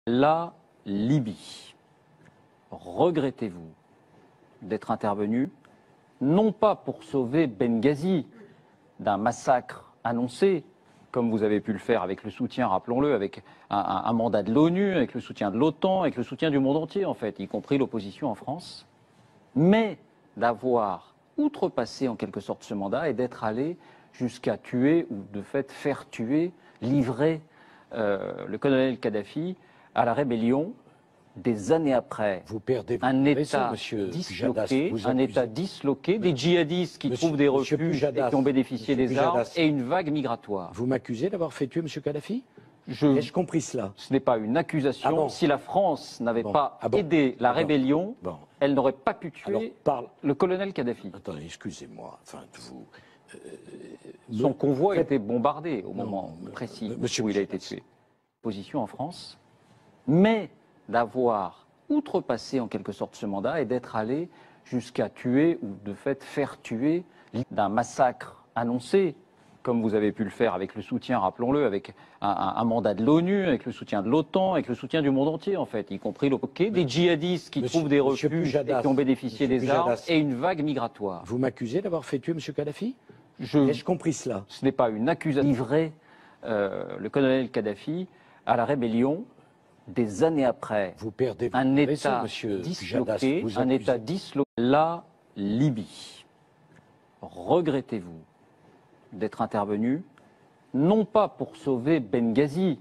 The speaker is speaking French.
La Libye. Regrettez-vous d'être intervenu, non pas pour sauver Benghazi d'un massacre annoncé, comme vous avez pu le faire avec le soutien, rappelons-le, avec un mandat de l'ONU, avec le soutien de l'OTAN, avec le soutien du monde entier, en fait, y compris l'opposition en France, mais d'avoir outrepassé en quelque sorte ce mandat et d'être allé jusqu'à tuer, ou de fait faire tuer, livrer le colonel Kadhafi à la rébellion des années après. Vous perdez un raison, État monsieur disloqué, Pujadas, un État disloqué, des djihadistes qui trouvent des refuges et qui ont bénéficié des armes, et une vague migratoire. Vous m'accusez d'avoir fait tuer monsieur Kadhafi? Ai-je compris cela? Ce n'est pas une accusation. Ah bon? Si la France n'avait pas bon? aidé la rébellion, elle n'aurait pas pu tuer le colonel Kadhafi. Attendez, excusez-moi. Enfin, vous... Son convoi était bombardé au moment précis où il a été tué. Position en France, mais d'avoir outrepassé en quelque sorte ce mandat et d'être allé jusqu'à tuer, ou de fait faire tuer, d'un massacre annoncé, comme vous avez pu le faire avec le soutien, rappelons-le, avec un mandat de l'ONU, avec le soutien de l'OTAN, avec le soutien du monde entier, en fait, y compris des djihadistes qui trouvent des refuges et qui ont bénéficié des armes, et une vague migratoire. Vous m'accusez d'avoir fait tuer monsieur Kadhafi? Ai-je compris cela? Ce n'est pas une accusation. Livrer le colonel Kadhafi à la rébellion des années après. Vous perdez un État monsieur disloqué, un État disloqué. La Libye. Regrettez-vous d'être intervenu, non pas pour sauver Benghazi